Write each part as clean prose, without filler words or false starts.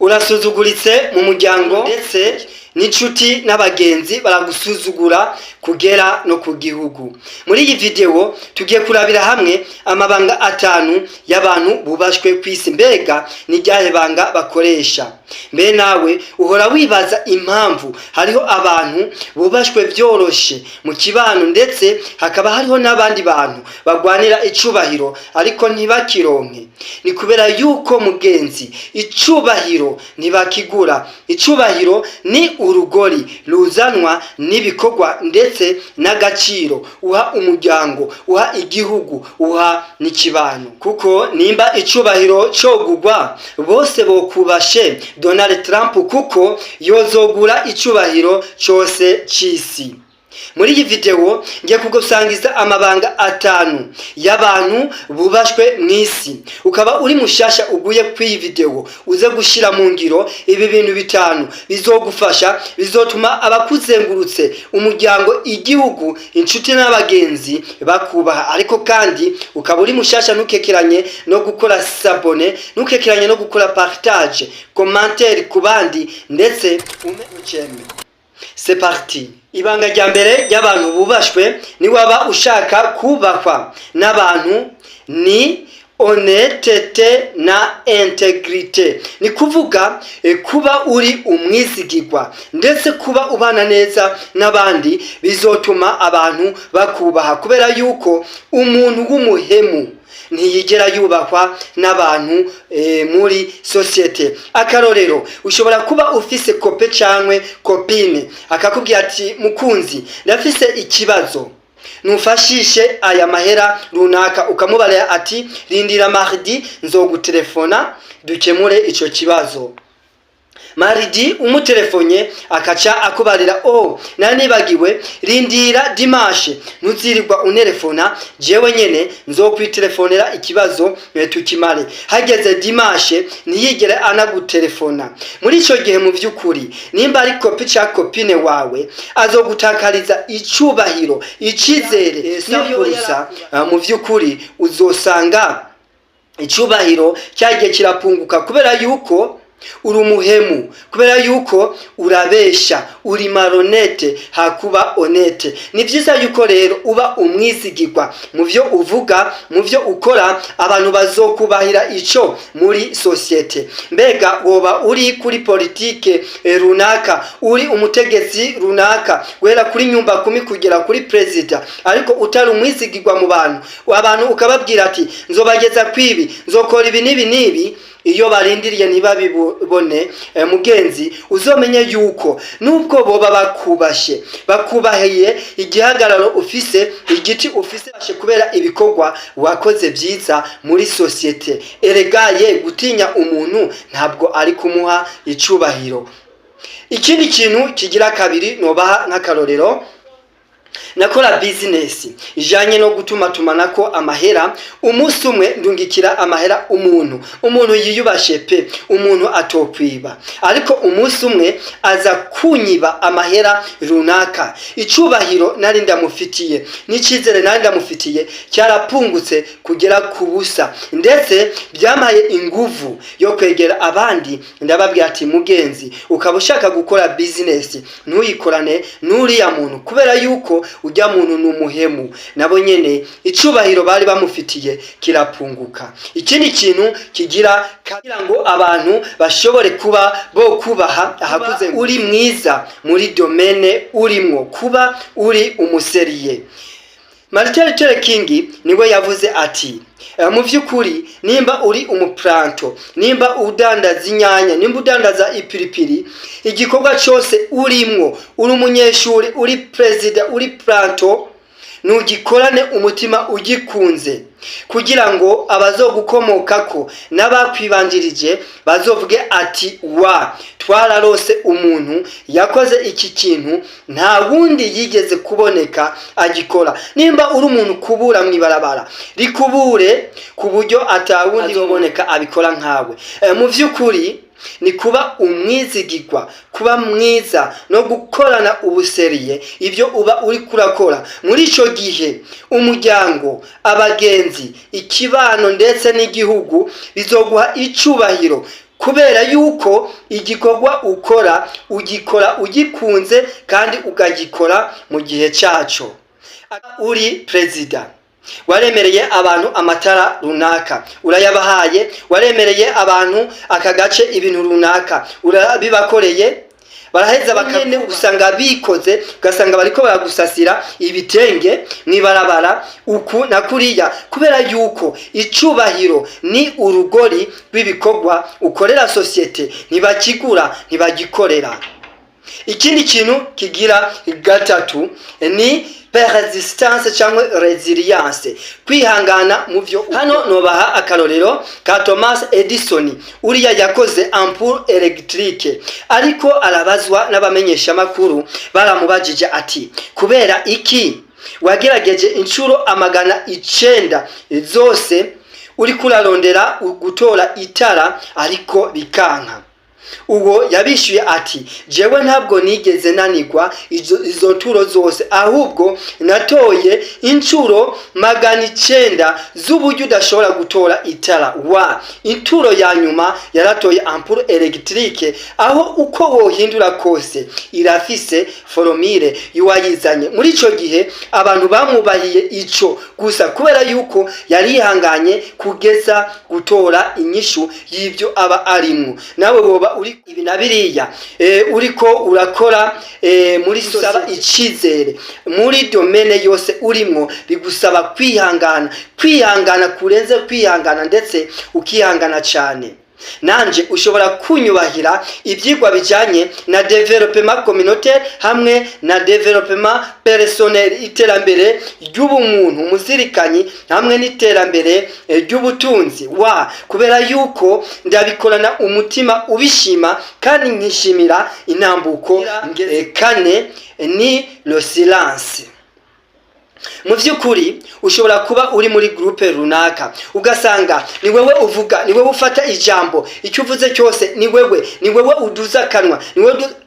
urasuzuguritse mu muryango ndetse n'inshuti n'abagenzi baragusuzugura kugera no ku gihugu. Muri iyi video tugiye kurabira hamwe amabanga 5 y'abantu bubashwe kwisi. Mbega ni ryahe banga bakoresha? Mbe nawe uhora wibaza impamvu hariho abantu bubashwe byoroshe mu kibano ndetse hakaba hariho n'abandi bantu bagwanira icubahiro ariko ntibakironke? Ni kubera yuko mugenzi, icubahiro ntibakigura. Icubahiro ni urugori ruzanwa n'ibikorwa ndetse n'agaciro uha umuryango, uha igihugu, uha n'ikibano. Kuko nimba icubahiro cogugwa bose bokubashe Donald Trump, kuko yozogura icubahiro cyose cy'isi. Muri iyi video ngiye kugusangiza amabanga 5 y'abantu bubashwe mwisi. Ukaba uri mushasha uguye kuri iyi video uze gushira mu ngiro ibi bintu 5 bizogufasha, bizotuma abakuzengurutse, umuryango, igihugu, inshuti n'abagenzi bakubaha. Ariko kandi ukaba uri mushasha ntukekeranye no gukora s'abone, ntukekeranye no gukora partage, commentaire ku bandi ndetse uceme. C'est parti. Ibanga rya mbere y'abantu bubashwe ni waba ushaka kubakwa n'abantu ni honnêteté na intégrité. Ni kuvuga kuba uri umwizigirwa ndetse kuba ubana neza n'abandi bizotuma abantu bakubaha, kubera yuko umuntu w'umuhemu ntiyigera yubakwa n'abantu muri societe. Akarorero, ushobora kuba ufise kope cankwe kopine akakubwira ati mukunzi ndafise ikibazo nufashishe aya mahera runaka, ukamubarira ati rindira mardi nzogutelefona dukemure ico kibazo. Maridi umutelefonye akaca akubarira nanibagiwe rindira dimanche ntuzirirwa unterefona, jewe nyene nzokwitelefonera ikibazo tukimare. Hageze dimanche ntiyigere anagutelefona. Muri ico gihe mu vyukuri nimba ari kopi ca kopine wawe azogutakariza icubahiro, icizere, n'ibyosa. Mu vyukuri uzosanga icubahiro cyagiye kirapunguka kubera yuko uri umuhemu, kubera yuko urabesha, uri maronete hakuba honete. Ni vyiza yuko rero uba umwizigirwa mu vyo uvuga, mu vyo ukora, abantu bazokubahira ico muri societe. Mbega woba uri kuri politike runaka, uri umutegetsi runaka, wera kuri nyumba 10 kugera kuri president, ariko utari umwizigirwa mu bantu, abantu ukababwira ati nzobageza kwibi, nzokora ibi nibi, iyo barindiriye ntibabibone, mugenzi uzomenye yuko nubwo boba bakubashe, bakubahiye igihagararo ufise, igiti ufise kubera ibikorwa wakoze byiza muri societe. Eregaye gutinya umuntu ntabwo ari kumuha icubahiro. Ikindi kintu kigira kabiri nobaha nk'akarorero, nakora business ijanye no gutumatumanako amahera. Umunsi umwe ndungikira amahera umuntu yiyubashe pe, umuntu atokwiba, ariko umunsi umwe aza kunyiba amahera runaka. Icubahiro nari ndamufitiye n'icizere nari ndamufitiye cyarapungutse kugera ku busa, ndetse byamaye inguvu yo kwegera abandi ndababwira ati mugenzi, ukaba ushaka gukora business ntuyikorane n'uriya muntu, kubera yuko ujya muntu n'umuhemu. Nabo nyene icubahiro bari bamufitiye kirapunguka. Ikindi kintu kigira ngo abantu bashobore kuba bo kubaha ahakuze, uri mwiza muri domaine urimwo, kuba uri umuseriye. Martin Luther King niwe yavuze ati mu vyukuri nimba uri umuplanto, nimba udandaza inyanya, nimba udandaza ipiripiri, igikorwa cyose urimwo, uri umunyeshuri, uri president, uri planto, nugikorane umutima ugikunze, kugira ngo abazogukomokako n'abakwibanjirije bazovuge ati wa twararose umuntu yakoze iki kintu nta wundi yigeze kuboneka agikora. Nimba uri umuntu kubura mwibarabara, rikubure ku buryo atawundi yoboneka abikora nkawe. Mu vyukuri ni kuba umwizigirwa, kuba mwiza no gukorana ubuseriye ibyo uba uri kurakora. Muri ico gihe umuryango, abagenzi, ikibano ndetse n'igihugu bizoguha icubahiro, kubera yuko igikorwa ukora ugikora ugikunze kandi ukagikora mu gihe cyaco. Uri perezida, waremereye abantu amatara runaka, urayabahaye. Waremereye abantu aka gace ibintu runaka, urabibakoreye. Baraheza bakane usanga bikoze, ugasanga bariko baragusasira ibitenge mwibarabara uku na kuriya, kubera yuko icubahiro ni urugori rw'ibikorwa ukorera societe, ntibakigura ntibagikorera. Ikindi kintu kigira gatatu ni persistance cyangwa resilience, kwihangana mu vyo. Hano nobaha akarorero ka Thomas Edison, uriya yakoze ampoule electrique, ariko arabazwa n'abamenyesha makuru, baramubajije ati kubera iki wagerageje inshuro 900 zose uri kurarondera gutora itara ariko bikanka? Uwo yabishuye ati jewe ntabwo nigeze nanigwa izo turo zose, ahubwo natoye inshuro 900 z'uburyo udashobora gutora itara. Inturo ya nyuma yaratoye ampoule electrique, aho uko wohindura kose irafise formule yuwayizanye. Muri ico gihe abantu bamwubahiye ico gusa kubera yuko yarihanganye kugeza gutora inyishu y'ivyo aba arimwo. Nawe woba uri ibi nabiriya uriko urakora muri sosaba icizere muri domaine yose urimo, bigusaba kwihangana kurenze kwihangana, ndetse ukihangana cyane. Nanje ushobora kunyubahira ibyigwa bijanye na development communautaire hamwe na development personnel, iterambere ry'ubumuntu muzirikanyi hamwe n'iterambere ry'ubutunzi. Kubera yuko ndabikorana umutima ubishima kandi nkishimira intambuko. Kane ni le silence. Mu vyukuri ushobora kuba uri muri groupe runaka, ugasanga ni wewe uvuga, ni wewe ufata ijambo, icyo uvuze cyose ni wewe uduza kanwa,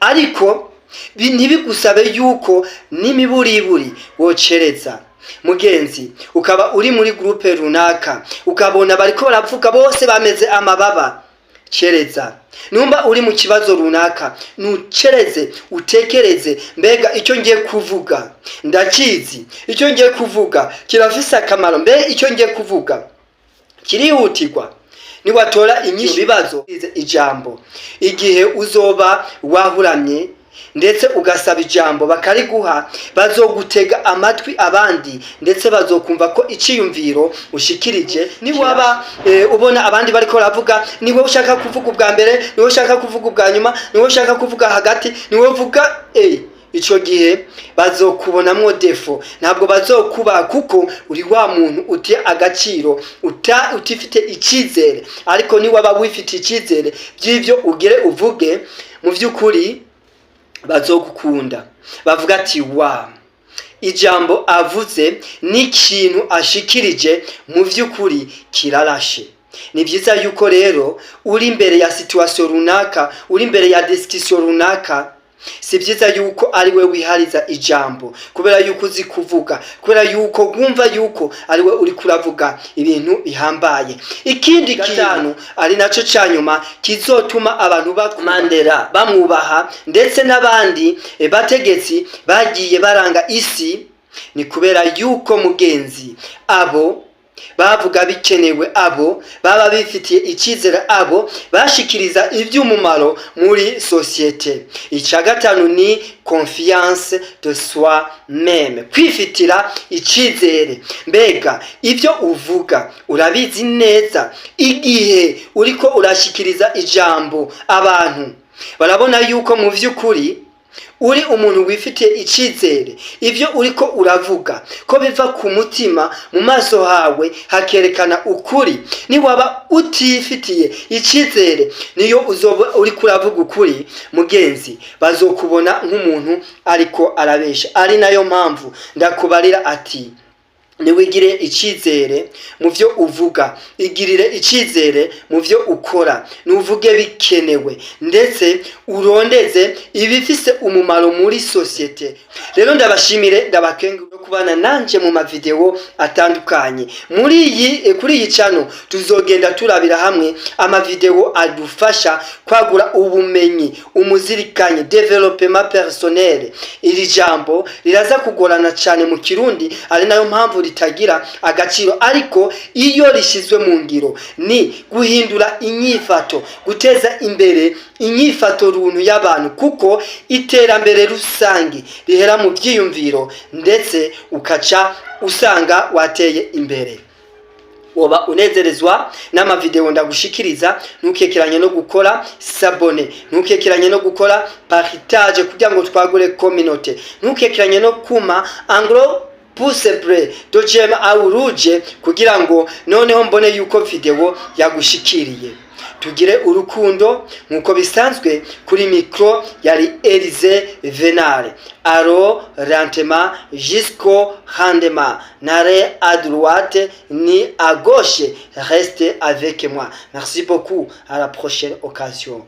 ariko ntibigusabe yuko n'imiburiburi wocereza. Mugenzi, ukaba uri muri groupe runaka, ukabona bariko baravuga bose bameze amababa, cereza. Numba uri mu kibazo runaka, nucereze utekereze, mbega icyo ngiye kuvuga ndakizi, icyo ngiye kuvuga kirafise akamaro, mbega icyo ngiye kuvuga kirihutirwa. Niwatora inyishu bibazo ijambo, igihe uzoba wahuramye ndetse ugasaba ijambo bakariguha, bazogutega amatwi abandi, ndetse bazokumva ko iciyumviro ushikirije. Niwaba ubona abandi bariko baravuga, niwe ushaka kuvuga ubwa mbere, niwe ushaka kuvuga ubwa nyuma, niwe ushaka kuvuga hagati, niwe uvuga ico gihe bazokubonamwo defo, ntabwo bazokuba, kuko uri wa muntu uti agaciro, utifite icizere. Ariko niwaba wifite icizere by'ivyo ugire uvuge, mu vy'ukuri bazogukunda, bavuga ati ijambo avuze n'ikintu ashikirije mu vy'ukuri kirarashe. Ni byiza yuko rero uri imbere ya situation runaka, uri imbere ya discussion runaka, si byiza yuko ari we wihariza ijambo, kubera yuko uzi kuvuga, kubera yuko wumva yuko ari we uri kuravuga ibintu bihambaye. Ikindi gatanu ari naco cyanyuma kizotuma abantu bakumandera bamwubaha, ndetse n'abandi bategetsi bagiye baranga isi, ni kubera yuko mugenzi abo bavuga bikenewe, abo baba bifitiye icizere, abo bashikiriza iby'umumaro muri societe. Icya gatanu ni confiance de soi même, kwifitira icizere. Mbega ibyo uvuga urabizi neza, igihe uriko urashikiriza ijambo abantu barabona yuko mu vy'ukuri uri umuntu wifitiye icizere, ivyo uriko uravuga ko biva ku mutima, mu maso hawe hakerekana ukuri. Niwaba utifitiye icizere, niyo uzoba uri kuravuga ukuri, mugenzi, bazokubona nk'umuntu ariko arabesha. Ari nayo mpamvu ndakubarira ati niwigire icizere mu byo uvuga, igirire icizere mu byo ukora, nuvuge bikenewe ndetse urondeze ibifise umumaro muri societe. Rero ndabashimire ndabakengurira kubana nanje mu mavideo atandukanye. Kuri iyi channel tuzogenda turabira hamwe amavideo adufasha kwagura ubumenyi, umuzirikanye, development personnel. Iri jambo riraza kugorana cyane mu Kirundi, ari nayo mpamvu ritagira agaciro, ariko iyo rishizwe mu ngiro ni guhindura inyifato, guteza imbere inyifato runtu y'abantu, kuko iterambere rusangi rihera mu byiyumviro ndetse ukaca usanga wateye imbere. Woba unezerezwa n'amavideo ndagushikiriza, ntukekeranye no gukora s'abonner, ntukekeranye no gukora partage kugira ngo twagure communauté, ntukekeranye no kuma anglo pouce bleu dojema au rouge kugira ngo noneho mbone yuko video yagushikiriye. Tugire urukundo nkuko bisanzwe. Kuri micro yari Elize Venare. Aro lentement jusqu'au rendement, n'arrêt à droite ni à gauche, restez avec moi. Merci beaucoup, à la prochaine occasion.